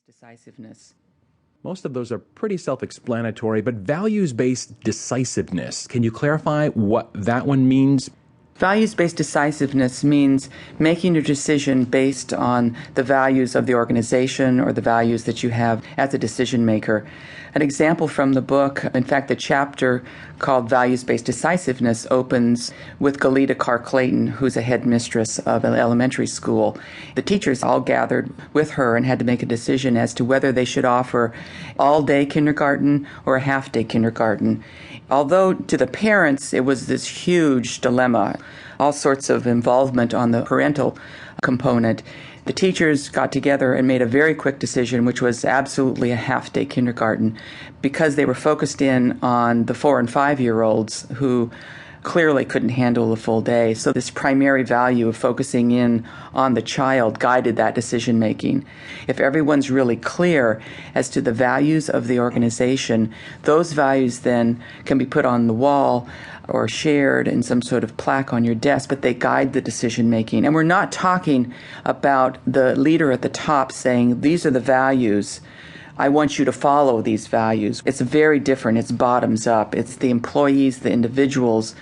Decisiveness. Most of those are pretty self-explanatory, but values-based decisiveness. Can you clarify what that one means? Values-based decisiveness means making a decision based on the values of the organization or the values that you have as a decision maker. An example from the book, in fact, the chapter called Values-Based Decisiveness opens with Galita Carr-Clayton, who's a headmistress of an elementary school. The teachers all gathered with her and had to make a decision as to whether they should offer all-day kindergarten or a half-day kindergarten. Although to the parents it was this huge dilemma, all sorts of involvement on the parental component, the teachers got together and made a very quick decision, which was absolutely a half-day kindergarten, because they were focused in on the 4- and 5-year-olds who clearly couldn't handle a full day. So this primary value of focusing in on the child guided that decision making. If everyone's really clear as to the values of the organization, those values then can be put on the wall or shared in some sort of plaque on your desk, but they guide the decision making. And we're not talking about the leader at the top saying, these are the values, I want you to follow these values. It's very different. It's bottoms up. It's the employees, the individuals,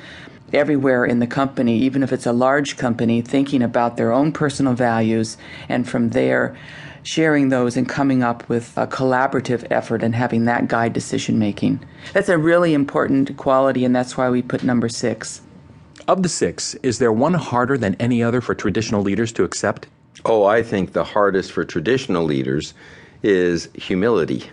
everywhere in the company, even if it's a large company, thinking about their own personal values, and from there sharing those and coming up with a collaborative effort and having that guide decision making. That's a really important quality, and that's why we put number 6. Of the 6, is there one harder than any other for traditional leaders to accept? Oh, I think the hardest for traditional leaders is humility,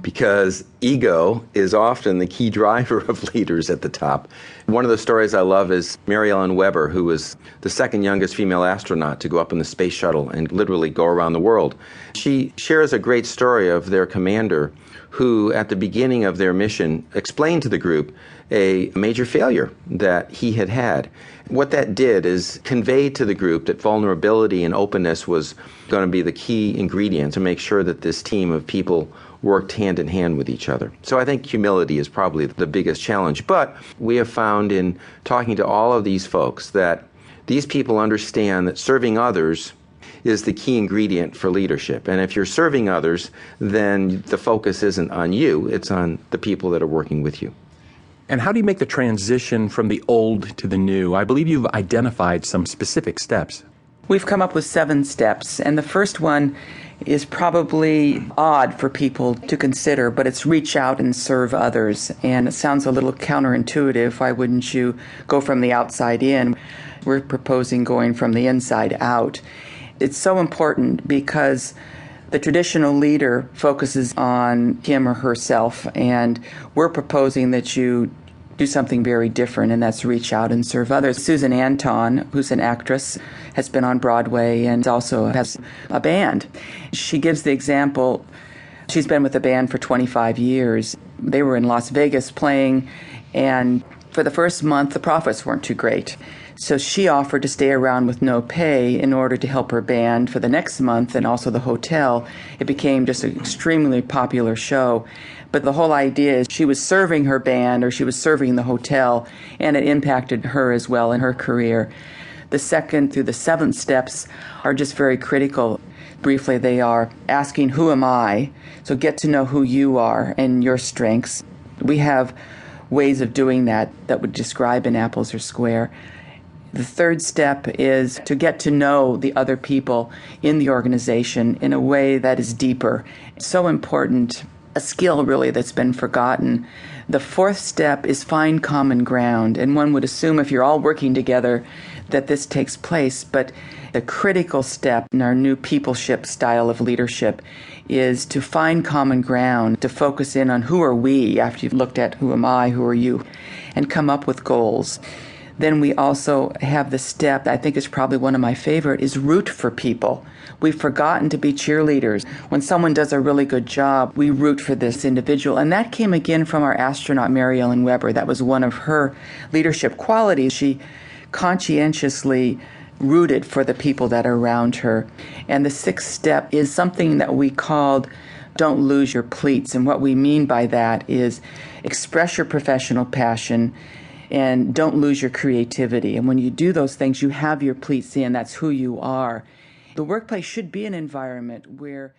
because ego is often the key driver of leaders at the top. One of the stories I love is Mary Ellen Weber, who was the second youngest female astronaut to go up in the space shuttle and literally go around the world. She shares a great story of their commander who, at the beginning of their mission, explained to the group a major failure that he had had. What that did is convey to the group that vulnerability and openness was going to be the key ingredient to make sure that this team of people worked hand in hand with each other. So I think humility is probably the biggest challenge. But we have found in talking to all of these folks that these people understand that serving others is the key ingredient for leadership. And if you're serving others, then the focus isn't on you, it's on the people that are working with you. And how do you make the transition from the old to the new? I believe you've identified some specific steps. We've come up with 7 steps, and the first one is probably odd for people to consider, but it's reach out and serve others. And it sounds a little counterintuitive. Why wouldn't you go from the outside in? We're proposing going from the inside out. It's so important because the traditional leader focuses on him or herself, and we're proposing that you do something very different, and that's reach out and serve others. Susan Anton, who's an actress, has been on Broadway and also has a band. She gives the example, she's been with the band for 25 years. They were in Las Vegas playing, and for the first month, the profits weren't too great. So she offered to stay around with no pay in order to help her band for the next month and also the hotel. It became just an extremely popular show. But the whole idea is she was serving her band or she was serving the hotel, and it impacted her as well in her career. The 2nd through the 7th steps are just very critical. Briefly, they are asking, who am I? So get to know who you are and your strengths. We have ways of doing that would describe in apples or square. The 3rd step is to get to know the other people in the organization in a way that is deeper. It's so important, a skill really that's been forgotten. The 4th step is find common ground, and one would assume if you're all working together that this takes place, but the critical step in our new peopleship style of leadership is to find common ground, to focus in on who are we after you've looked at who am I, who are you, and come up with goals. Then we also have the step that I think is probably one of my favorite, is root for people. We've forgotten to be cheerleaders. When someone does a really good job, we root for this individual. And that came again from our astronaut, Mary Ellen Weber. That was one of her leadership qualities. She conscientiously rooted for the people that are around her. And the 6th step is something that we called don't lose your pleats. And what we mean by that is express your professional passion and don't lose your creativity. And when you do those things, you have your pleats in. That's who you are. The workplace should be an environment where